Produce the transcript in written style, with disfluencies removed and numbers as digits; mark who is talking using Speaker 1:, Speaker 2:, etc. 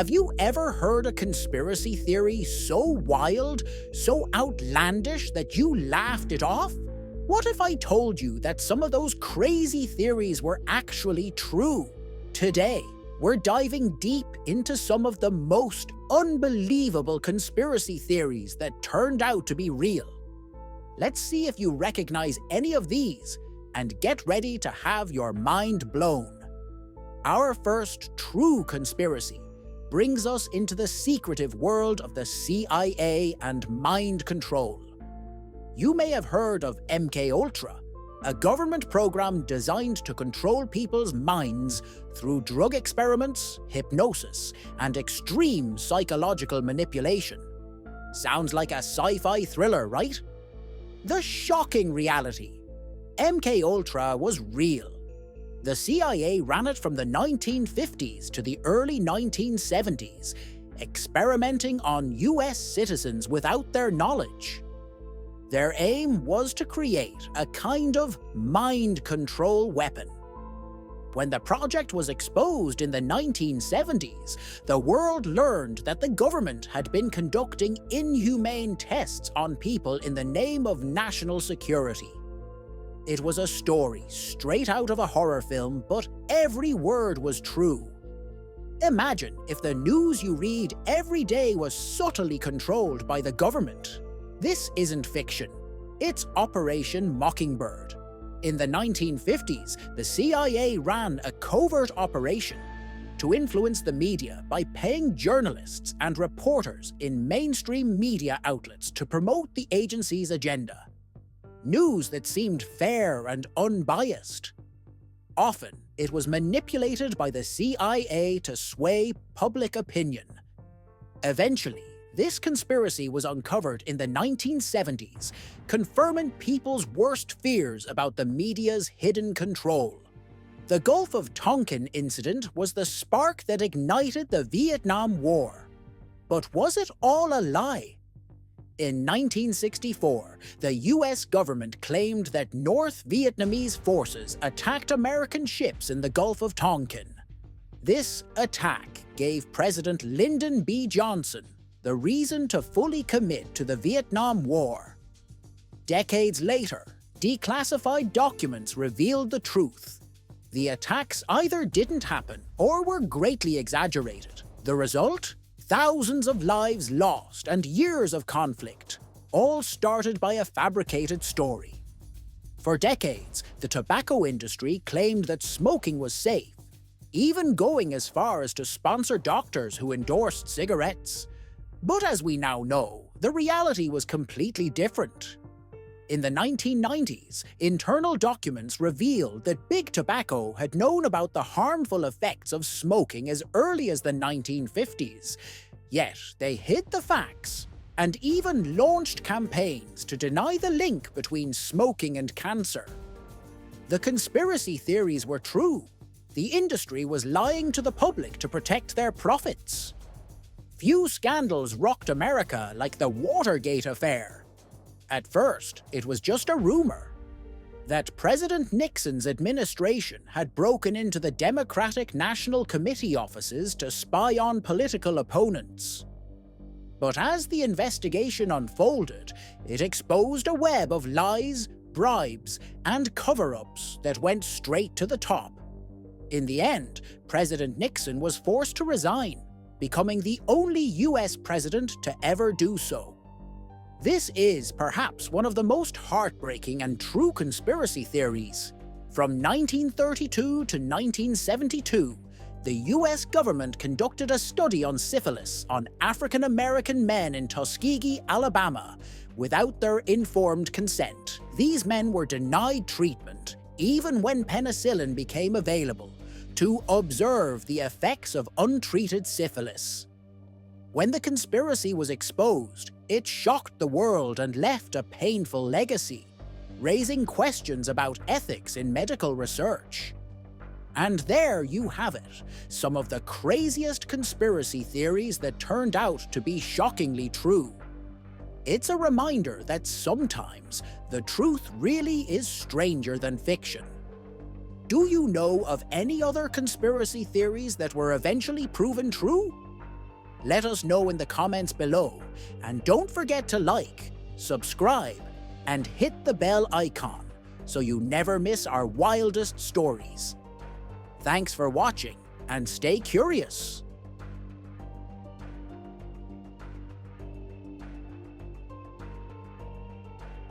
Speaker 1: Have you ever heard a conspiracy theory so wild, so outlandish that you laughed it off? What if I told you that some of those crazy theories were actually true? Today, we're diving deep into some of the most unbelievable conspiracy theories that turned out to be real. Let's see if you recognize any of these and get ready to have your mind blown. Our first true conspiracy brings us into the secretive world of the CIA and mind control. You may have heard of MKUltra, a government program designed to control people's minds through drug experiments, hypnosis, and extreme psychological manipulation. Sounds like a sci-fi thriller, right? The shocking reality: MKUltra was real. The CIA ran it from the 1950s to the early 1970s, experimenting on US citizens without their knowledge. Their aim was to create a kind of mind control weapon. When the project was exposed in the 1970s, the world learned that the government had been conducting inhumane tests on people in the name of national security. It was a story straight out of a horror film, but every word was true. Imagine if the news you read every day was subtly controlled by the government. This isn't fiction. It's Operation Mockingbird. In the 1950s, the CIA ran a covert operation to influence the media by paying journalists and reporters in mainstream media outlets to promote the agency's agenda. News that seemed fair and unbiased. Often, it was manipulated by the CIA to sway public opinion. Eventually, this conspiracy was uncovered in the 1970s, confirming people's worst fears about the media's hidden control. The Gulf of Tonkin incident was the spark that ignited the Vietnam War. But was it all a lie? In 1964, the US government claimed that North Vietnamese forces attacked American ships in the Gulf of Tonkin. This attack gave President Lyndon B. Johnson the reason to fully commit to the Vietnam War. Decades later, declassified documents revealed the truth. The attacks either didn't happen or were greatly exaggerated. The result? Thousands of lives lost and years of conflict, all started by a fabricated story. For decades, the tobacco industry claimed that smoking was safe, even going as far as to sponsor doctors who endorsed cigarettes. But as we now know, the reality was completely different. In the 1990s, internal documents revealed that Big Tobacco had known about the harmful effects of smoking as early as the 1950s, yet they hid the facts and even launched campaigns to deny the link between smoking and cancer. The conspiracy theories were true. The industry was lying to the public to protect their profits. Few scandals rocked America like the Watergate affair. At first, it was just a rumor that President Nixon's administration had broken into the Democratic National Committee offices to spy on political opponents. But as the investigation unfolded, it exposed a web of lies, bribes, and cover-ups that went straight to the top. In the end, President Nixon was forced to resign, becoming the only US president to ever do so. This is perhaps one of the most heartbreaking and true conspiracy theories. From 1932 to 1972, the US government conducted a study on syphilis on African American men in Tuskegee, Alabama, without their informed consent. These men were denied treatment, even when penicillin became available, to observe the effects of untreated syphilis. When the conspiracy was exposed, it shocked the world and left a painful legacy, raising questions about ethics in medical research. And there you have it, some of the craziest conspiracy theories that turned out to be shockingly true. It's a reminder that sometimes the truth really is stranger than fiction. Do you know of any other conspiracy theories that were eventually proven true? Let us know in the comments below, and don't forget to like, subscribe, and hit the bell icon so you never miss our wildest stories. Thanks for watching, and stay curious.